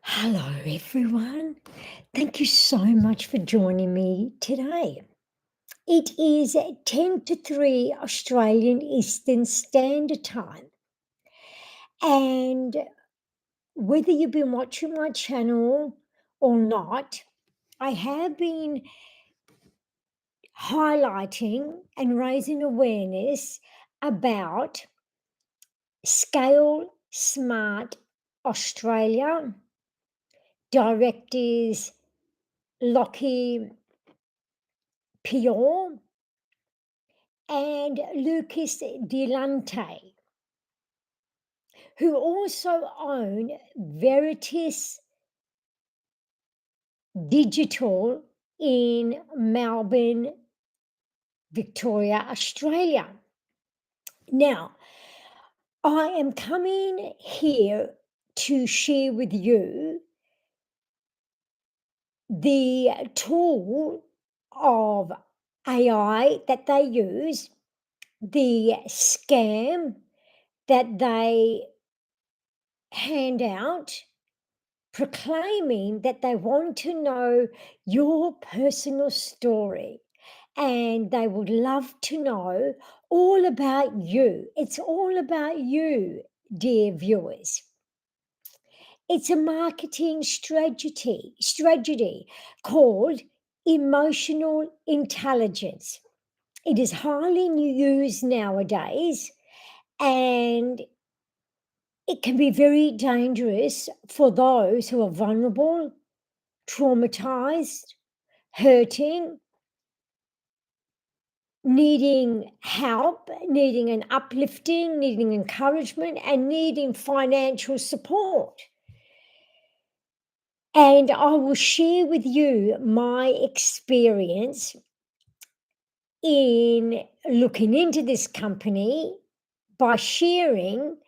Hello, everyone. Thank you so much for joining me today. It is 10 to 3 Australian Eastern Standard Time. And whether you've been watching my channel or not, I have been highlighting and raising awareness about Scale Smart Australia, directors Lachi Prior and Lucas Delante, who also own Veritas Digital in Melbourne, Victoria, Australia. Now, I am coming here to share with you the tool of AI that they use, the scam that they hand out, proclaiming that they want to know your personal story and they would love to know all about you. It's all about you, dear viewers. It's a marketing strategy called emotional intelligence. It is highly used nowadays and it can be very dangerous for those who are vulnerable, traumatized, hurting, needing help, needing an uplifting, needing encouragement, and needing financial support. And I will share with you my experience in looking into this company by sharing.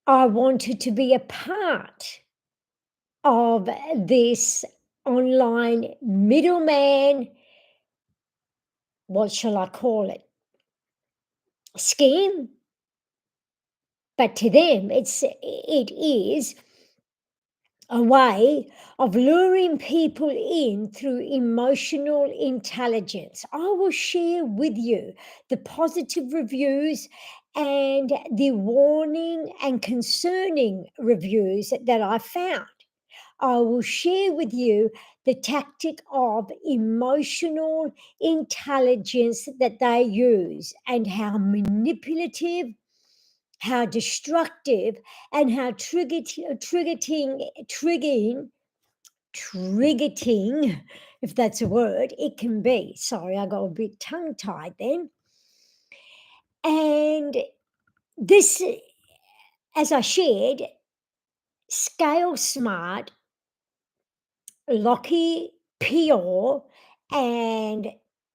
I wanted to be a part of this online middleman, what shall I call it, scheme? But to them, it is a way of luring people in through emotional intelligence. I will share with you the positive reviews and the warning and concerning reviews that I found. I will share with you the tactic of emotional intelligence that they use and how manipulative, how destructive, and how triggering, if that's a word, it can be. Sorry, I got a bit tongue tied then. And this, as I shared, Scale Smart, Lachi Prior, and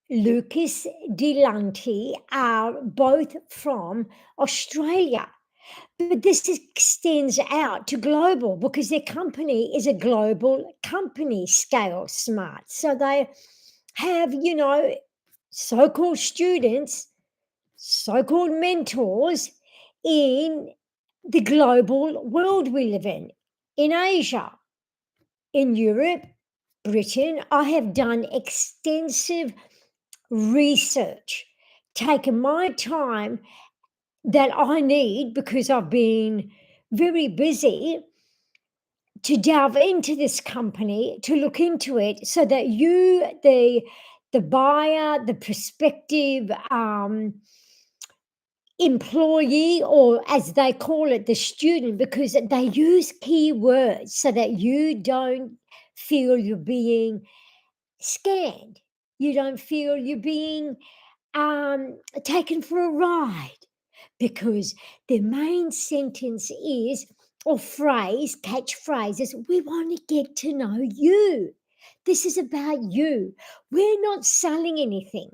Lucas Delante are both from Australia. But this extends out to global because their company is a global company, Scale Smart. So they have, so called students, so called mentors in the global world we live in Asia, in Europe, Britain. I have done extensive research, taken my time that I need because I've been very busy to delve into this company, to look into it so that you, the buyer, the prospective employee, or as they call it, the student, because they use keywords so that you don't feel you're being scanned. You don't feel you're being taken for a ride because the main sentence is, or phrase, catchphrase is, we want to get to know you. This is about you. We're not selling anything.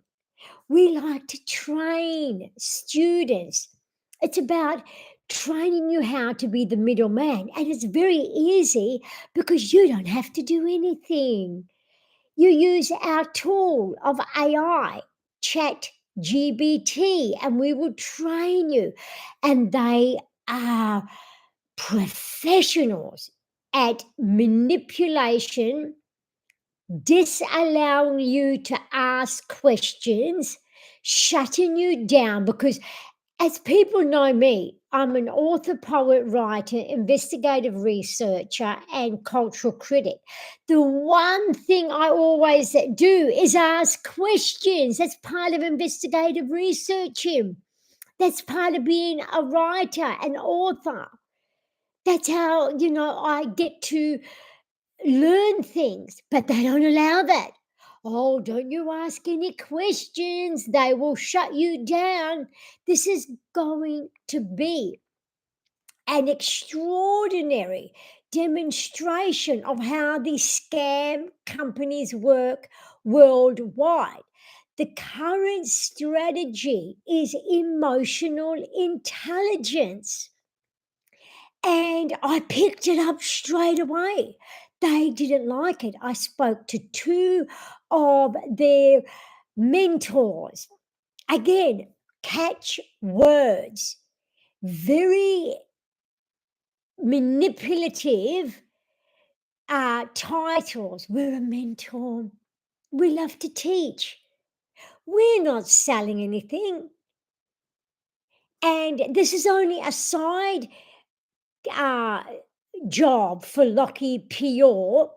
We like to train students. It's about training you how to be the middleman. And it's very easy because you don't have to do anything. You use our tool of AI, Chat GBT, and we will train you. And they are professionals at manipulation, disallowing you to ask questions, shutting you down. Because as people know me, I'm an author, poet, writer, investigative researcher, and cultural critic. The one thing I always do is ask questions. That's part of investigative researching. That's part of being a writer, an author. That's how, I get to learn things, but they don't allow that. Oh, don't you ask any questions, they will shut you down. This is going to be an extraordinary demonstration of how these scam companies work worldwide. The current strategy is emotional intelligence. And I picked it up straight away. They didn't like it. I spoke to two of their mentors. Again, catch words, very manipulative titles. We're a mentor. We love to teach. We're not selling anything. And this is only a side uh, job for Lachi Prior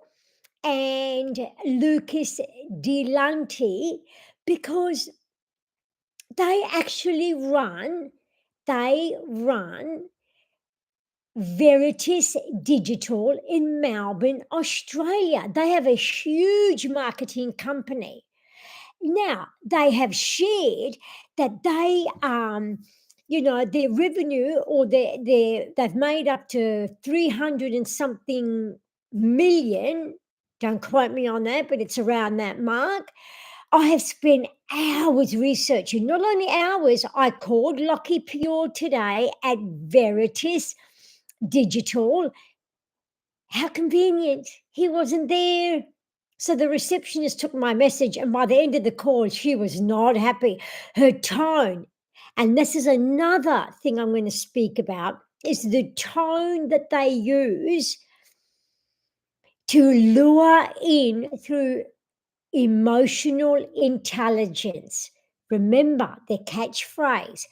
and Lucas Delanty, because they actually run Veritas Digital in Melbourne, Australia. They have a huge marketing company. Now, they have shared that their revenue, or they've made up to 300 and something million. Don't quote me on that, but it's around that mark. I have spent hours researching, not only hours, I called Lachi Prior today at Veritas Digital. How convenient. He wasn't there. So the receptionist took my message, and by the end of the call, she was not happy. Her tone, and this is another thing I'm going to speak about, is the tone that they use to lure in through emotional intelligence. Remember their catchphrase.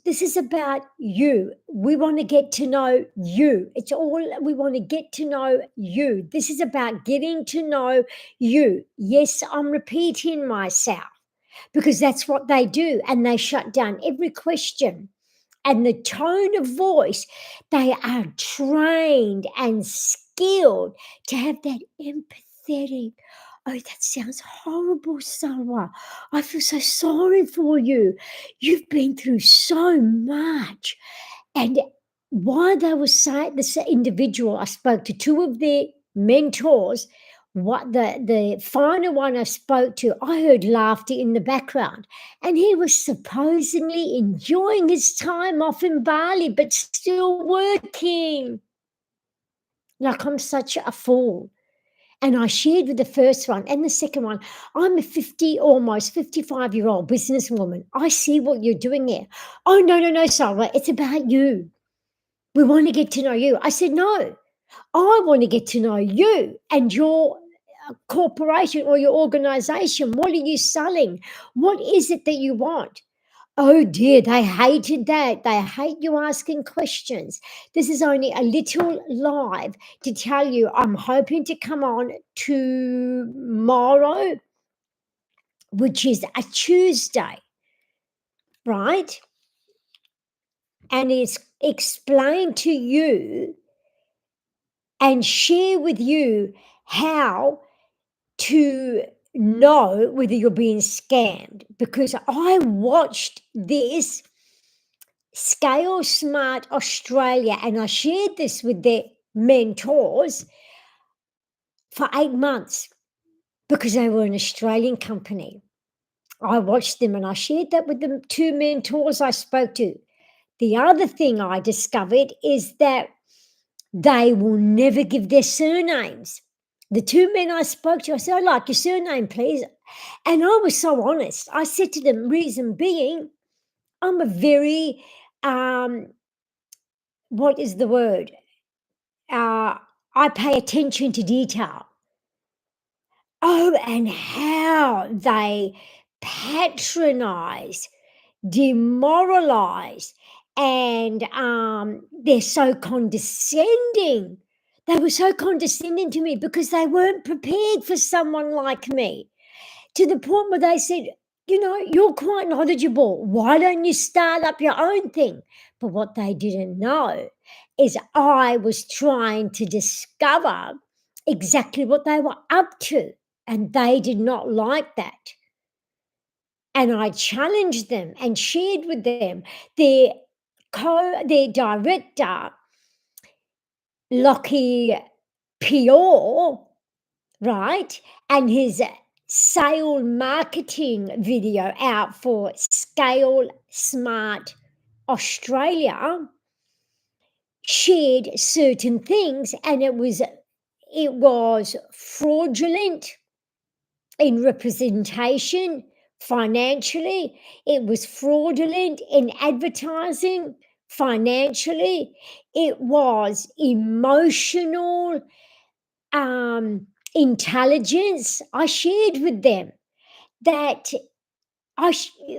This is about you. We want to get to know you. It's all we want to get to know you. This is about getting to know you. Yes, I'm repeating myself because that's what they do, and they shut down every question. And the tone of voice, they are trained and skilled to have that empathetic. Oh, that sounds horrible, Sarah. I feel so sorry for you. You've been through so much. And while they were saying, this individual, I spoke to two of their mentors. What the final one I spoke to, I heard laughter in the background, and he was supposedly enjoying his time off in Bali, but still working. Like, I'm such a fool. And I shared with the first one and the second one, I'm a 50, almost 55-year-old businesswoman. I see what you're doing there. Oh, no, Sarah, it's about you. We want to get to know you. I said, no, I want to get to know you and your corporation or your organization. What are you selling? What is it that you want? Oh dear, they hated that. They hate you asking questions. This is only a little live to tell you I'm hoping to come on tomorrow, which is a Tuesday, right? And it's explain to you and share with you how to know whether you're being scammed, because I watched this Scale Smart Australia and I shared this with their mentors for 8 months because they were an Australian company. I watched them and I shared that with the two mentors I spoke to. The other thing I discovered is that they will never give their surnames. The two men I spoke to, I said, I'd like your surname, please. And I was so honest. I said to them, reason being, I'm a very what is the word? Uh, I pay attention to detail. Oh, and how they patronize, demoralize, and they're so condescending. They were so condescending to me because they weren't prepared for someone like me, to the point where they said, you're quite knowledgeable. Why don't you start up your own thing? But what they didn't know is I was trying to discover exactly what they were up to, and they did not like that. And I challenged them and shared with them their their director, Lachi Prior, right? And his sale marketing video out for Scale Smart Australia shared certain things, and it was fraudulent in representation financially. It was fraudulent in advertising financially. It was emotional intelligence. I shared with them that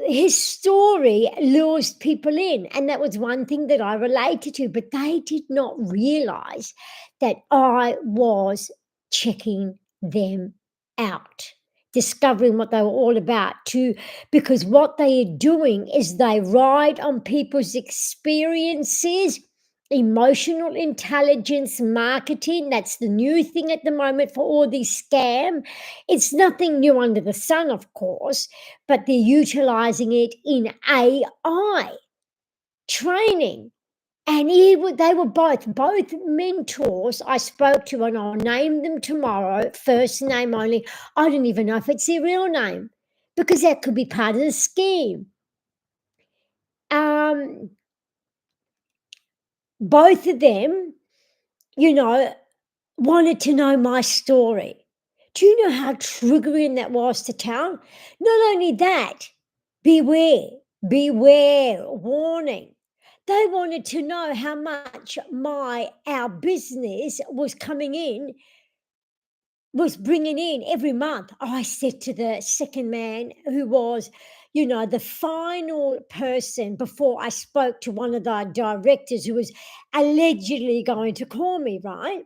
his story lures people in, and that was one thing that I related to, but they did not realize that I was checking them out, discovering what they were all about too, because what they are doing is they ride on people's experiences. Emotional intelligence marketing, that's the new thing at the moment for all these scam. It's nothing new under the sun, of course, but they're utilizing it in AI training. And they were both mentors I spoke to, and I'll name them tomorrow, first name only. I don't even know if it's their real name, because that could be part of the scheme. Um, both of them, you know, wanted to know my story. Do you know how triggering that was to tell? Not only that, beware, beware, warning. They wanted to know how much our business was bringing in every month. I said to the second man, who was, the final person before I spoke to one of the directors who was allegedly going to call me, right?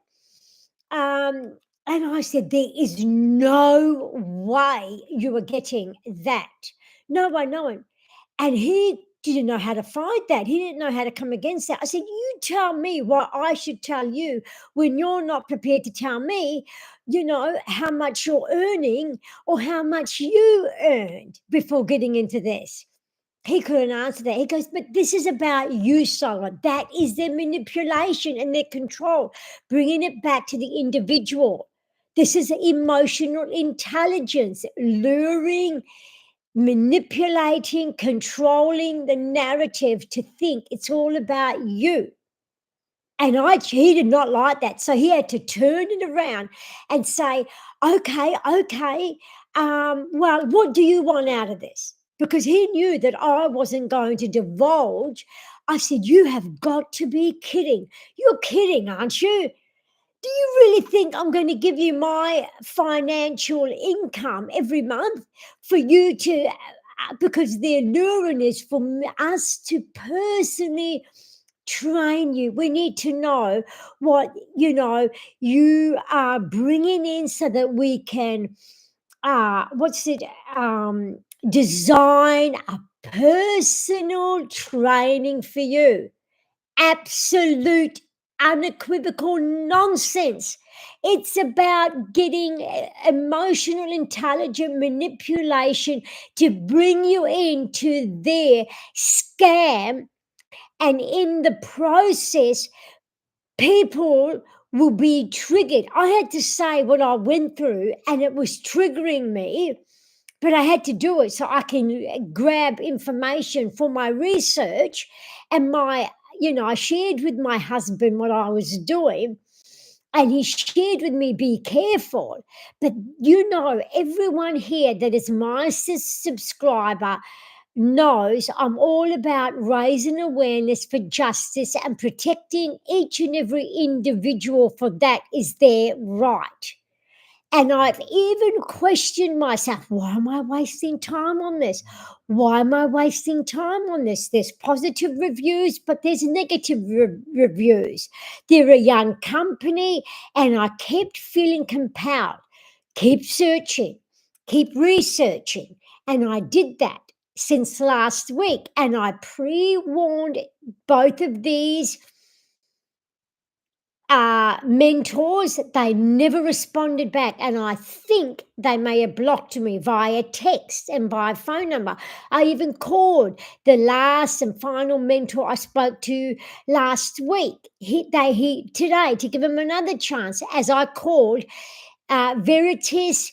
Um, and I said, there is no way you are getting that. No way, no one. And he didn't know how to fight that. He didn't know how to come against that. I said, you tell me what I should tell you when you're not prepared to tell me, how much you're earning or how much you earned before getting into this. He couldn't answer that. He goes, but this is about you, Solomon. That is their manipulation and their control, bringing it back to the individual. This is emotional intelligence, luring, manipulating, controlling the narrative to think it's all about you. And he did not like that. So he had to turn it around and say, okay, okay, well, what do you want out of this? Because he knew that I wasn't going to divulge. I said, you have got to be kidding. You're kidding, aren't you? Do you really think I'm going to give you my financial income every month for you to, because the luring is for us to personally train you. We need to know what you are bringing in so that we can what's it design a personal training for you. Absolute unequivocal nonsense. It's about getting emotional intelligent manipulation to bring you into their scam, and in the process, people will be triggered. I had to say what I went through, and it was triggering me, but I had to do it so I can grab information for my research. And I shared with my husband what I was doing, and he shared with me, be careful. But everyone here that is my subscriber, knows I'm all about raising awareness for justice and protecting each and every individual, for that is their right. And I've even questioned myself, why am I wasting time on this? Why am I wasting time on this? There's positive reviews, but there's negative reviews. They're a young company, and I kept feeling compelled. Keep searching, keep researching. And I did that since last week. And I pre warned both of these mentors. They never responded back, and I think they may have blocked me via text and by phone number. I even called the last and final mentor I spoke to last week. He today to give him another chance, as I called Veritas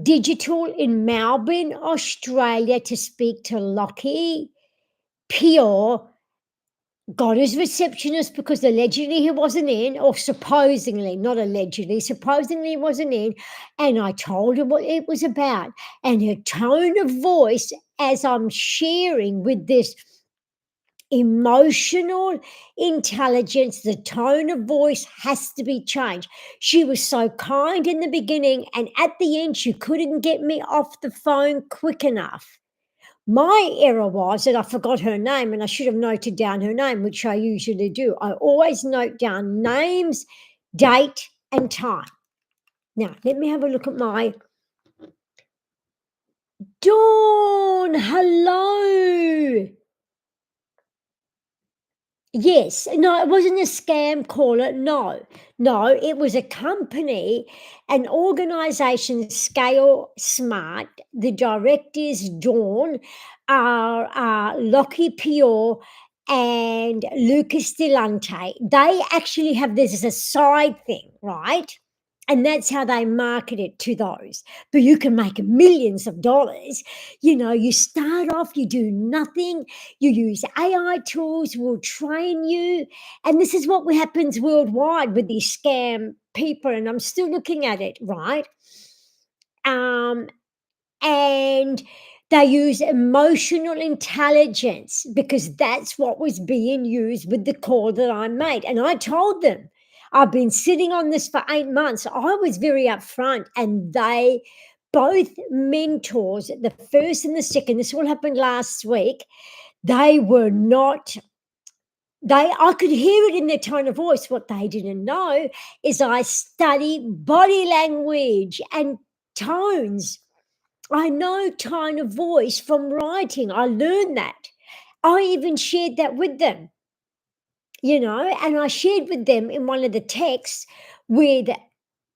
Digital in Melbourne, Australia, to speak to Lachi Prior. Got his receptionist because allegedly he wasn't in, or supposedly, not allegedly, supposedly he wasn't in. And I told her what it was about. And her tone of voice, as I'm sharing with this emotional intelligence, the tone of voice has to be changed. She was so kind in the beginning, and at the end, she couldn't get me off the phone quick enough. My error was that I forgot her name, and I should have noted down her name, which I usually do. I always note down names, date, and time. Now, let me have a look at my Dawn. Hello. Yes. No, it wasn't a scam caller. No, no, it was a company, an organization, Scale Smart. The directors, Dawn, are Lockie Pure and Lucas Delante. They actually have this as a side thing, right? And that's how they market it to those. But you can make millions of dollars. You know, you start off, you do nothing, you use AI tools, will train you. And this is what happens worldwide with these scam people. And I'm still looking at it, right? Um, and they use emotional intelligence, because that's what was being used with the call that I made. And I told them, I've been sitting on this for 8 months. I was very upfront, and they, both mentors, the first and the second, this all happened last week, they were not, I could hear it in their tone of voice. What they didn't know is I study body language and tones. I know tone of voice from writing. I learned that. I even shared that with them, and I shared with them in one of the texts with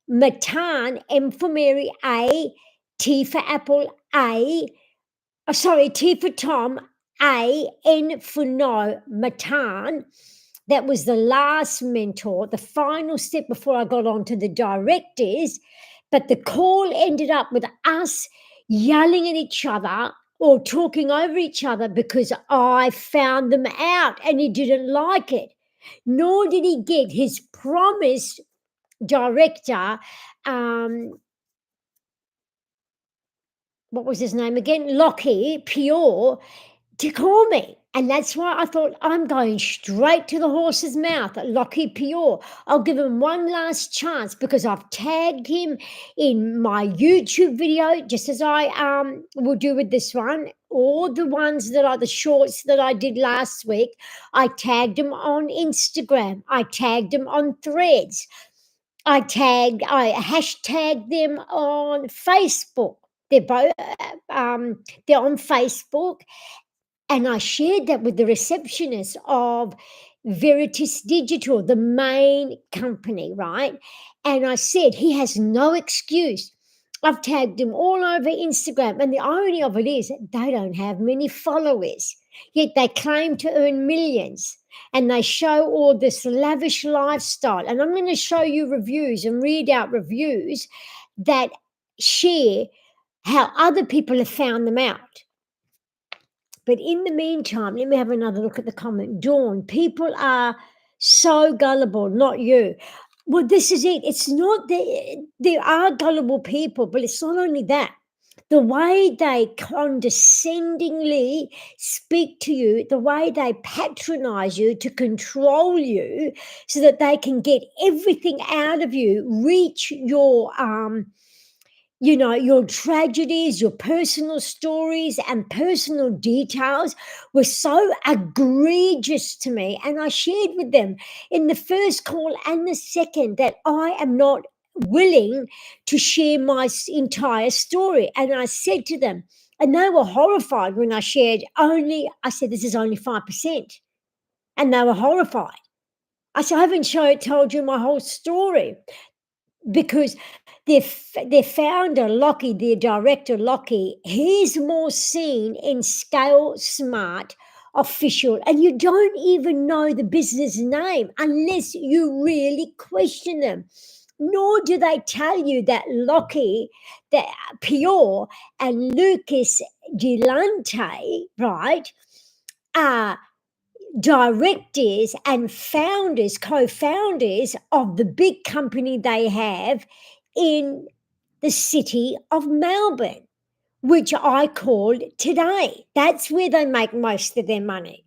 Matan, M for Mary, A, T for Apple, A, sorry, T for Tom, A, N for no, Matan. That was the last mentor, the final step before I got on to the directors. But the call ended up with us yelling at each other or talking over each other, because I found them out and he didn't like it. Nor did he get his promised director, um, what was his name again? Lockie Pure, to call me. And that's why I thought, I'm going straight to the horse's mouth at Lachi Prior. I'll give him one last chance, because I've tagged him in my YouTube video, just as I will do with this one. All the ones that are the shorts that I did last week, I tagged him on Instagram. I tagged him on Threads. I hashtagged them on Facebook. They're both they're on Facebook, and I shared that with the receptionist of Veritas Digital, the main company, right? And I said, he has no excuse. I've tagged him all over Instagram. And the irony of it is, they don't have many followers, yet they claim to earn millions. And they show all this lavish lifestyle. And I'm going to show you reviews and read out reviews that share how other people have found them out. But in the meantime, let me have another look at the comment. Dawn, people are so gullible, not you. Well, this is it. It's not that there are gullible people, but it's not only that. The way they condescendingly speak to you, the way they patronize you to control you so that they can get everything out of you, reach your tragedies, your personal stories, and personal details were so egregious to me. And I shared with them in the first call and the second that I am not willing to share my entire story. And I said to them, and they were horrified when I shared I said, this is only 5%. And they were horrified. I said, I haven't told you my whole story because their founder, Lockie, their director, Lockie, he's more seen in scale smart official, and you don't even know the business name unless you really question them. Nor do they tell you that Lockie, that Pior and Lucas Gelante, right, are directors and founders, co-founders of the big company they have in the city of Melbourne, which I called Today. That's where they make most of their money,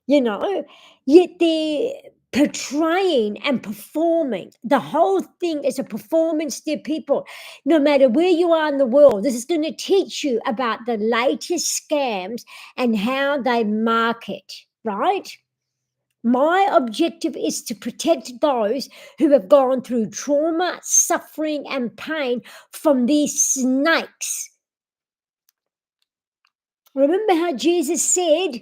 you know. Yet they're portraying and performing the whole thing as a performance to people. No matter where you are in the world, this is going to teach you about the latest scams and how they market, right? My objective is to protect those who have gone through trauma, suffering, and pain from these snakes. Remember how Jesus said,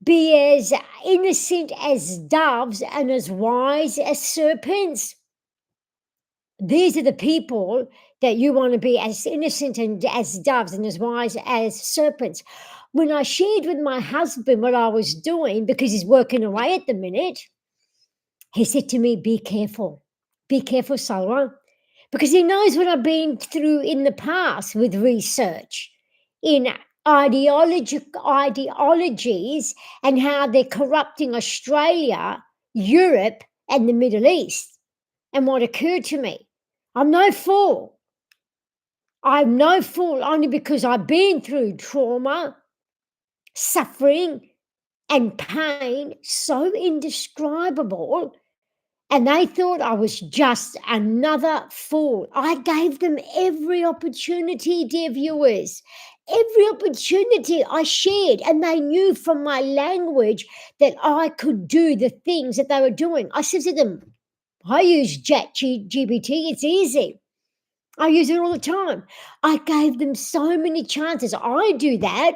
be as innocent as doves and as wise as serpents? These are the people that you want to be, as innocent and as doves and as wise as serpents. When I shared with my husband what I was doing, because he's working away at the minute, he said to me, be careful, Salwa, because he knows what I've been through in the past with research in ideologies and how they're corrupting Australia, Europe, and the Middle East. And what occurred to me, I'm no fool. I'm no fool only because I've been through trauma, suffering, and pain so indescribable. And they thought I was just another fool. I gave them every opportunity, dear viewers. Every opportunity I shared, and they knew from my language that I could do the things that they were doing. I said to them, I use GBT, it's easy. I use it all the time. I gave them so many chances. I do that.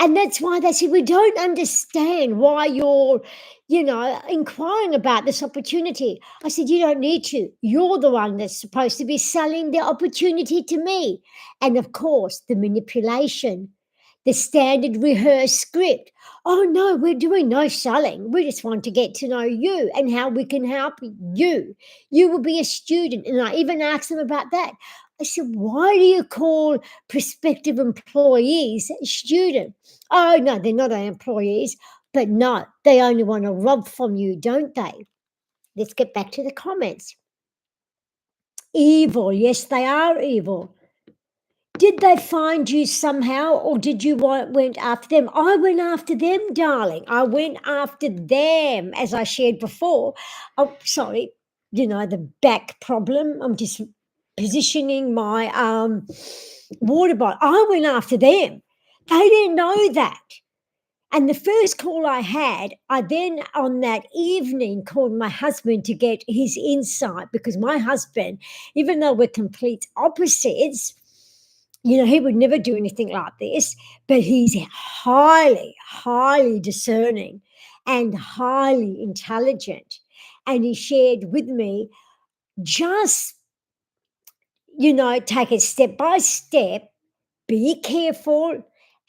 And that's why they said, we don't understand why you're, inquiring about this opportunity. I said, you don't need to. You're the one that's supposed to be selling the opportunity to me. And of course, the manipulation, the standard rehearsed script. Oh, no, we're doing no selling. We just want to get to know you and how we can help you. You will be a student. And I even asked them about that. I said, why do you call prospective employees student? Oh, no, they're not our employees. But no, they only want to rob from you, don't they? Let's get back to the comments. Evil. Yes, they are evil. Did they find you somehow, or did you went after them? I went after them, darling. I went after them, as I shared before. Oh, sorry, the back problem. I'm just positioning my water bottle. I went after them. They didn't know that. And the first call I had, I then on that evening called my husband to get his insight, because my husband, even though we're complete opposites, he would never do anything like this, but he's highly, highly discerning and highly intelligent. And he shared with me, just, take it step by step, be careful,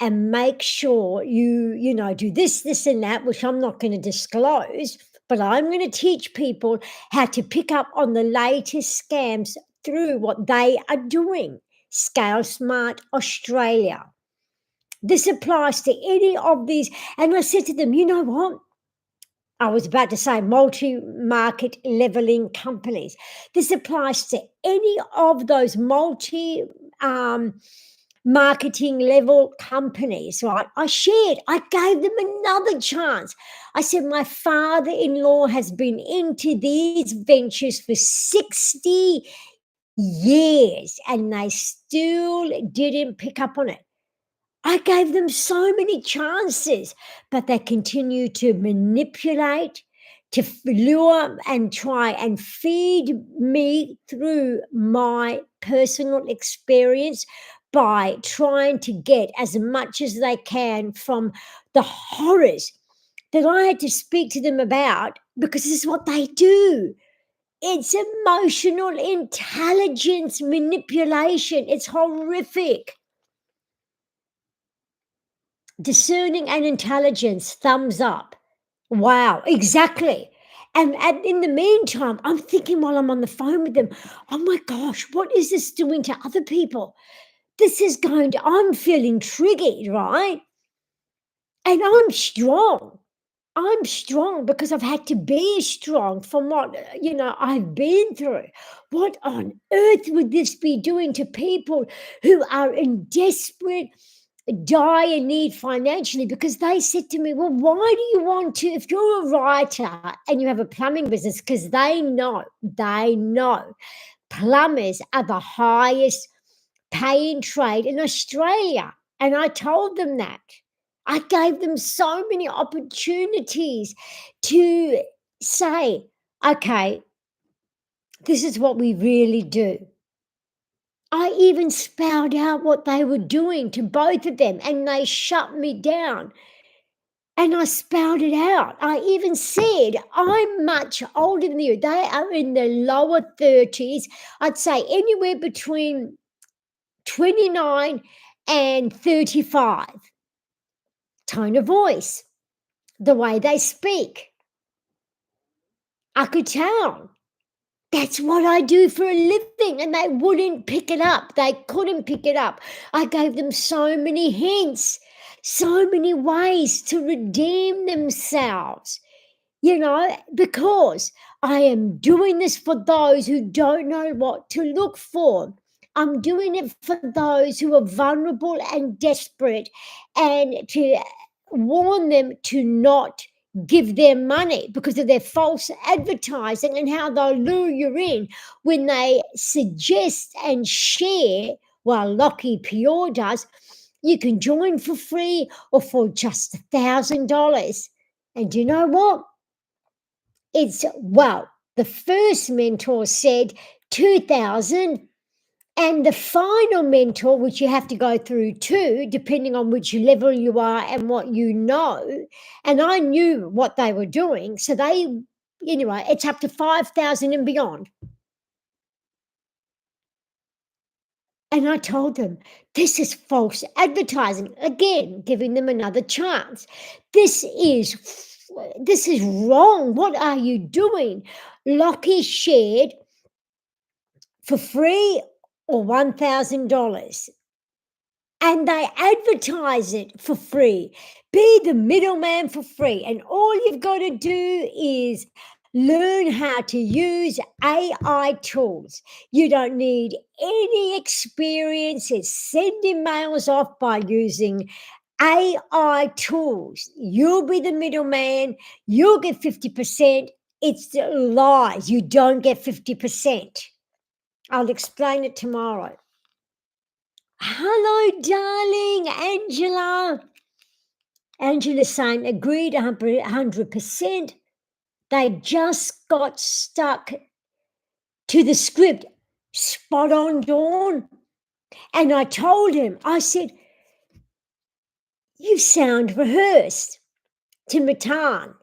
and make sure you do this, and that, which I'm not going to disclose, but I'm going to teach people how to pick up on the latest scams through what they are doing. Scale Smart Australia. This applies to any of these. And I said to them, you know what? I was about to say multi-market leveling companies. This applies to any of those marketing level companies, right? I gave them another chance. I said, my father in law has been into these ventures for 60 years and they still didn't pick up on it. I gave them so many chances, but they continue to manipulate, to lure and try and feed me through my personal experience by trying to get as much as they can from the horrors that I had to speak to them about because this is what they do. It's emotional intelligence manipulation. It's horrific. Discerning and intelligence, thumbs up. Wow, exactly. And in the meantime, I'm thinking while I'm on the phone with them, oh my gosh, what is this doing to other people? This is going to, I'm feeling triggered, right? And I'm strong. I'm strong because I've had to be strong from what, I've been through. What on earth would this be doing to people who are in desperate dire need financially? Because they said to me, well, why do you want to, if you're a writer and you have a plumbing business, because they know plumbers are the highest paying trade in Australia. And I told them that. I gave them so many opportunities to say, okay, this is what we really do. I even spelled out what they were doing to both of them, and they shut me down. And I spelled it out. I even said, I'm much older than you. They are in their lower 30s. I'd say anywhere between 29 and 35. Tone of voice, the way they speak. I could tell. That's what I do for a living. And they wouldn't pick it up. They couldn't pick it up. I gave them so many hints, so many ways to redeem themselves, because I am doing this for those who don't know what to look for. I'm doing it for those who are vulnerable and desperate, and to warn them to not give their money because of their false advertising and how they'll lure you in when they suggest and share, well, Lachi Prior does, you can join for free or for just $1,000. And you know what? The first mentor said 2,000, and the final mentor, which you have to go through too, depending on which level you are and what you know. And I knew what they were doing. So anyway, it's up to 5,000 and beyond. And I told them, this is false advertising. Again, giving them another chance. This is wrong. What are you doing? Lachi shared for free or $1,000. And they advertise it for free. Be the middleman for free. And all you've got to do is learn how to use AI tools. You don't need any experience. It's sending mails off by using AI tools. You'll be the middleman. You'll get 50%. It's lies. You don't get 50%. I'll explain it tomorrow. Hello, darling, Angela. Angela's saying, agreed 100%. They just got stuck to the script. Spot on, Dawn. And I told him, I said, you sound rehearsed to Matan.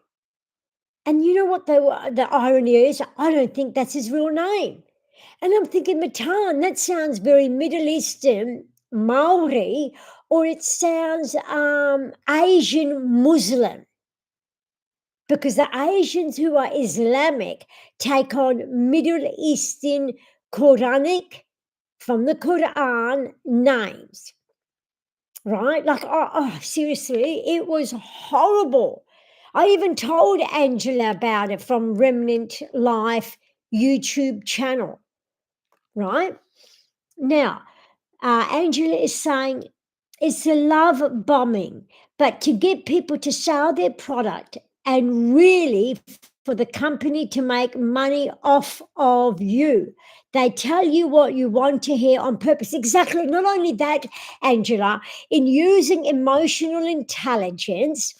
And you know what the irony is? I don't think that's his real name. And I'm thinking, Matan, that sounds very Middle Eastern, Maori, or it sounds Asian Muslim. Because the Asians who are Islamic take on Middle Eastern Quranic, from the Quran, names. Right? Like, seriously, it was horrible. I even told Angela about it from Remnant Life YouTube channel. Right? Now, Angela is saying it's a love bombing, but to get people to sell their product and really for the company to make money off of you. They tell you what you want to hear on purpose. Exactly. Not only that, Angela, in using emotional intelligence,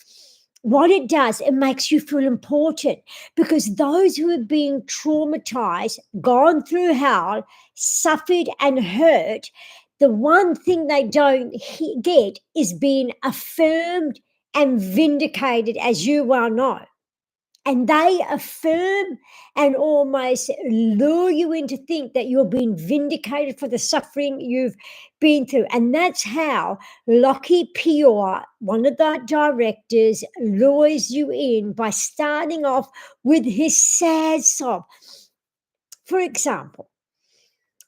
what it does, it makes you feel important because those who have been traumatized, gone through hell, suffered and hurt, the one thing they don't get is being affirmed and vindicated, as you well know. And they affirm and almost lure you into think that you're being vindicated for the suffering you've been through. And that's how Lachi Prior, one of the directors, lures you in by starting off with his sad sob. For example,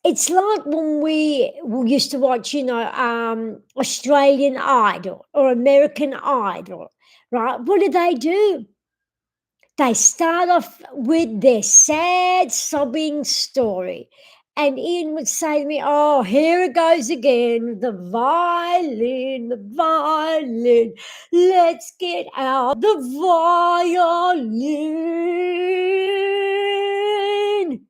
it's like when we used to watch, Australian Idol or American Idol, right? What do? They start off with their sad, sobbing story. And Ian would say to me, "Oh, here it goes again, the violin, the violin. Let's get out the violin."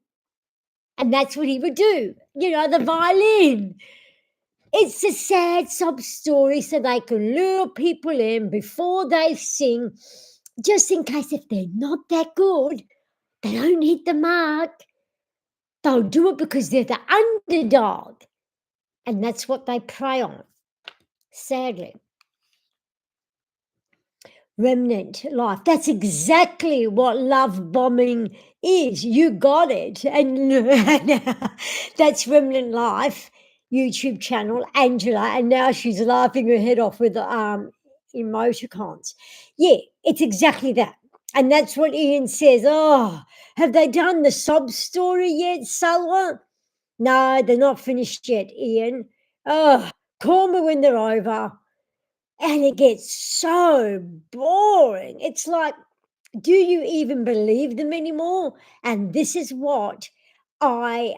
And that's what he would do, the violin. It's a sad sob story so they can lure people in before they sing, just in case if they're not that good, they don't hit the mark. They'll do it because they're the underdog. And that's what they prey on, sadly. Remnant life. That's exactly what love bombing is. You got it. And that's Remnant Life YouTube channel, Angela. And now she's laughing her head off with emoticons. Yeah, it's exactly that. And that's what Ian says. Oh, have they done the sob story yet, Salwa? No, they're not finished yet, Ian. Oh, call me when they're over. And it gets so boring. It's like, do you even believe them anymore? And this is what I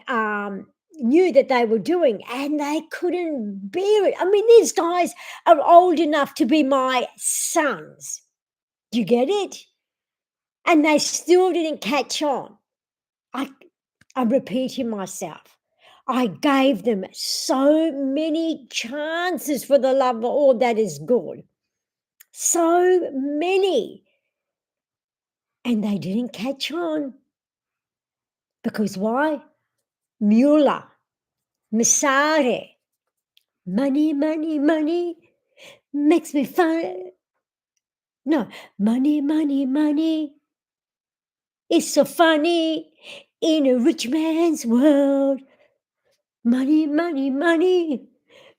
knew that they were doing, and they couldn't bear it. I mean, these guys are old enough to be my sons. Do you get it? And they still didn't catch on. I'm repeating myself. I gave them so many chances for the love of all that is good. So many. And they didn't catch on. Because why? Mueller, Masare, money, money, money makes me fun. No, money, money, money. It's so funny in a rich man's world. Money, money, money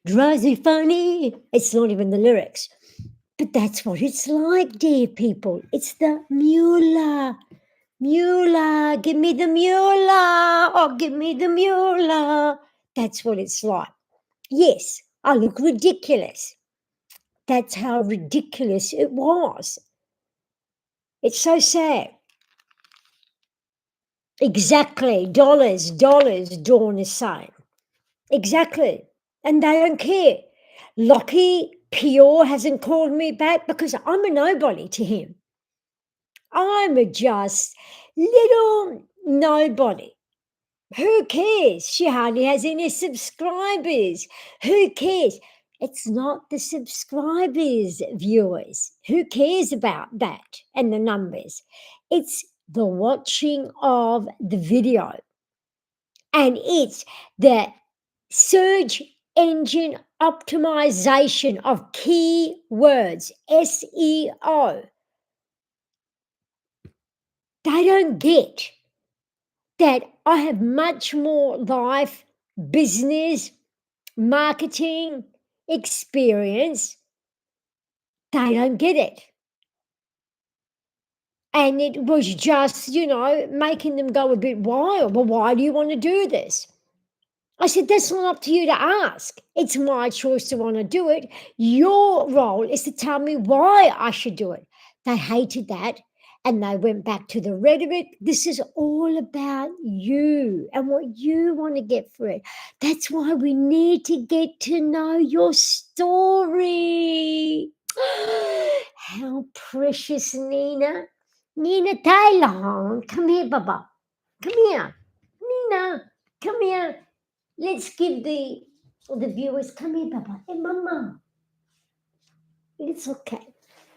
drives me funny. It's not even the lyrics. But that's what it's like, dear people. It's the Mueller. Mueller, give me the Mueller. Oh, give me the Mueller. That's what it's like. Yes, I look ridiculous. That's how ridiculous it was. It's so sad. Exactly. Dollars, Dawn is saying. Exactly. And they don't care. Lachi Prior hasn't called me back because I'm a nobody to him. I'm a just little nobody. Who cares? She hardly has any subscribers. Who cares? It's not the subscribers, viewers. Who cares about that and the numbers? It's the watching of the video. And it's the search engine optimization of keywords, SEO. They don't get that I have much more life, business, marketing experience. They don't get it. And it was just, making them go a bit wild. Well, why do you want to do this? I said, that's not up to you to ask. It's my choice to want to do it. Your role is to tell me why I should do it. They hated that. and they went back to the rhetoric. This is all about you and what you want to get for it. That's why we need to get to know your story. How precious, Nina. Nina Taylor, come here, Baba. Come here. Nina, come here. Let's give the viewers, come here, Baba. Hey, Mama. It's okay.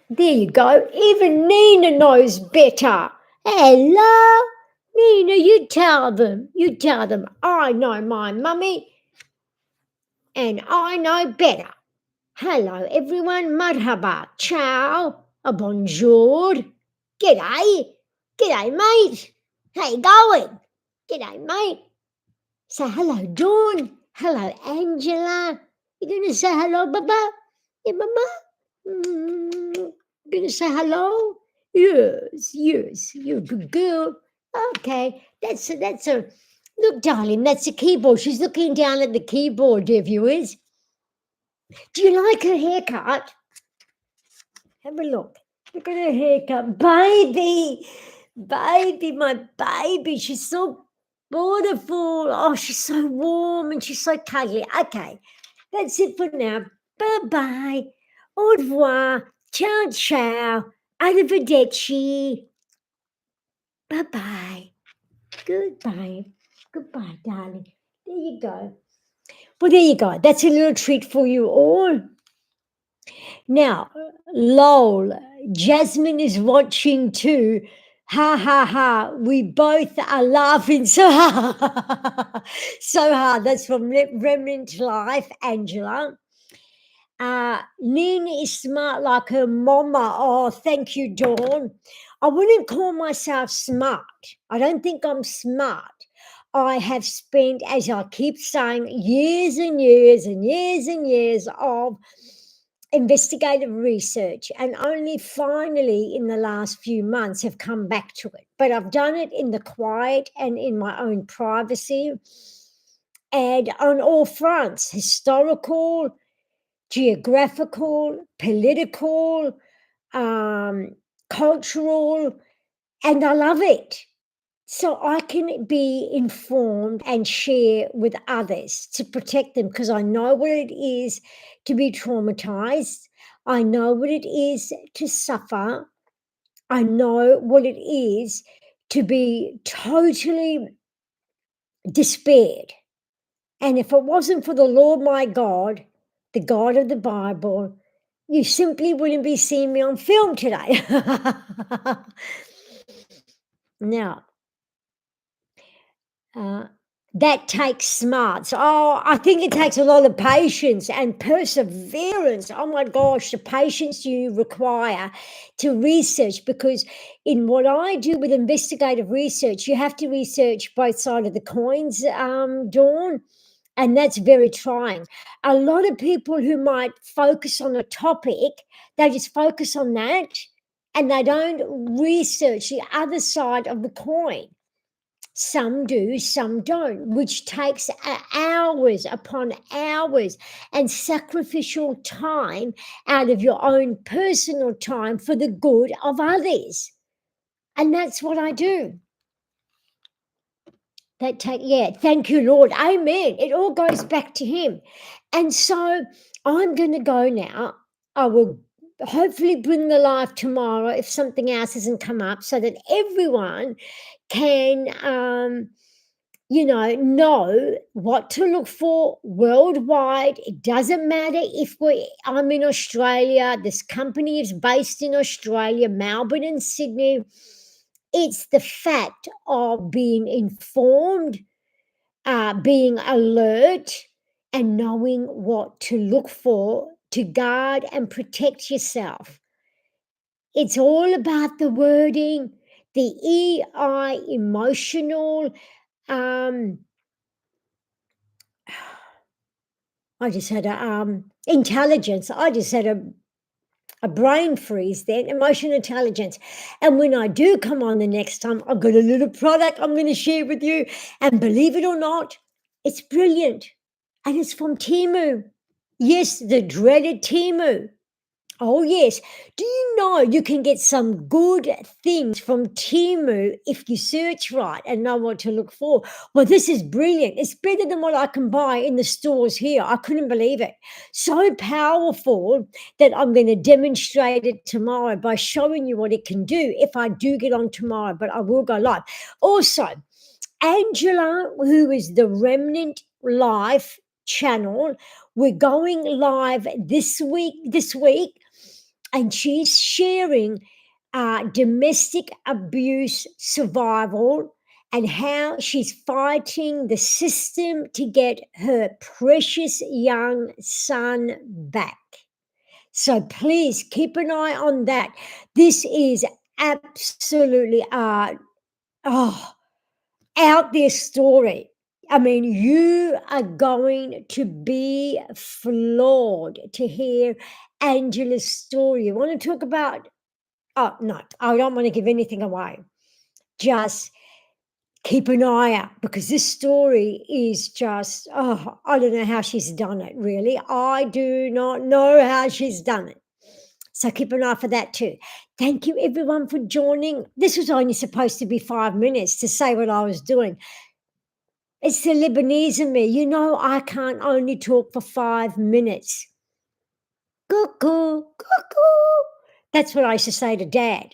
There you go. Even Nina knows better. Hello. Nina, you tell them. You tell them. I know my mummy and I know better. Hello, everyone. Marhaba. Ciao. A bonjour. G'day. G'day, mate. How you going? G'day, mate. Say hello, Dawn. Hello, Angela. You going to say hello, Baba? Yeah, Mama? Going to say hello? Yes, yes. You're a good girl. Okay. That's a look, darling, that's the keyboard. She's looking down at the keyboard, dear viewers. Do you like her haircut? Have a look. Look at her haircut. Baby, my baby. She's so beautiful. Oh, she's so warm and she's so cuddly. Okay, that's it for now. Bye-bye. Au revoir. Ciao, ciao. Arrivederci. Bye-bye. Goodbye. Goodbye, darling. There you go. Well, there you go. That's a little treat for you all. Now, lol, Jasmine is watching too. Ha ha ha. We both are laughing so hard. So hard. That's from Remnant Life, Angela. Lynn is smart like her mama. Oh, thank you, Dawn. I wouldn't call myself smart. I don't think I'm smart. I have spent, as I keep saying, years and years and years and years of investigative research, and only finally in the last few months have come back to it. But I've done it in the quiet and in my own privacy and on all fronts: historical, geographical, political, cultural, and I love it. So I can be informed and share with others to protect them, because I know what it is to be traumatized. I know what it is to suffer. I know what it is to be totally despaired. And if it wasn't for the Lord my God, the God of the Bible, you simply wouldn't be seeing me on film today. Now, that takes smarts. Oh, I think it takes a lot of patience and perseverance. Oh my gosh, the patience you require to research, because in what I do with investigative research, you have to research both sides of the coins, Dawn, and that's very trying. A lot of people who might focus on a topic, they just focus on that and they don't research the other side of the coin. Some do, some don't, which takes hours upon hours and sacrificial time out of your own personal time for the good of others. And that's what I do. Thank you, Lord. Amen. It all goes back to Him. And so I'm going to go now. I will hopefully bring the live tomorrow if something else hasn't come up, so that everyone can know what to look for worldwide. It doesn't matter if I'm in Australia, this company is based in Australia, Melbourne and Sydney. It's the fact of being informed, being alert, and knowing what to look for to guard and protect yourself. It's all about the wording, the EI, emotional, I just had a intelligence. I just had a brain freeze then, emotional intelligence. And when I do come on the next time, I've got a little product I'm going to share with you. And believe it or not, it's brilliant. And it's from Timu. Yes, the dreaded Timu. Oh, yes. Do you know you can get some good things from Timu if you search right and know what to look for? Well, this is brilliant. It's better than what I can buy in the stores here. I couldn't believe it. So powerful that I'm going to demonstrate it tomorrow by showing you what it can do if I do get on tomorrow, but I will go live. Also, Angela, who is the Remnant Life channel, we're going live this week, and she's sharing domestic abuse survival and how she's fighting the system to get her precious young son back. So please keep an eye on that. This is absolutely oh, out there story. I mean, you are going to be floored to hear Angela's story. You want to talk about? Oh, no, I don't want to give anything away. Just keep an eye out because this story is just, oh, I don't know how she's done it, really. I do not know how she's done it. So keep an eye for that too. Thank you, everyone, for joining. This was only supposed to be 5 minutes to say what I was doing. It's the Lebanese in me. You know, I can't only talk for 5 minutes. Cuckoo, cuckoo. That's what I used to say to Dad.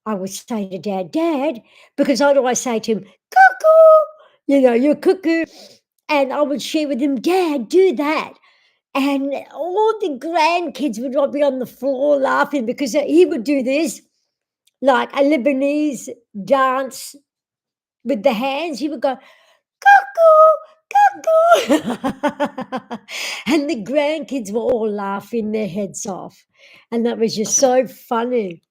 I would say to Dad, because what do I say to him? Cuckoo, you're cuckoo. And I would share with him, Dad, do that. And all the grandkids would not be on the floor laughing because he would do this, like a Lebanese dance with the hands. He would go, cuckoo, cuckoo. And the grandkids were all laughing their heads off. And that was just so funny.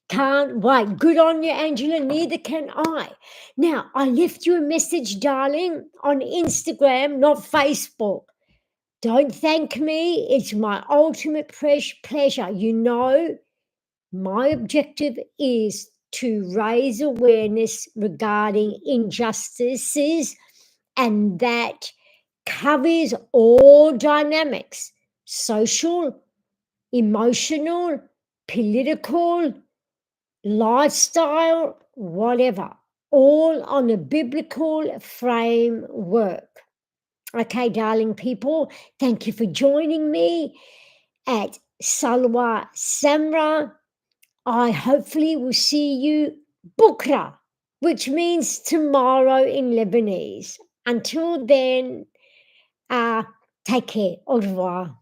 Can't wait. Good on you, Angela. Neither can I. Now, I left you a message, darling, on Instagram, not Facebook. Don't thank me. It's my ultimate pleasure. You know, my objective is to raise awareness regarding injustices, and that covers all dynamics: social, emotional, political, lifestyle, whatever, all on a biblical framework. Okay, darling people, thank you for joining me at Salwa Samra. I hopefully will see you Bukra, which means tomorrow in Lebanese. Until then, take care. Au revoir.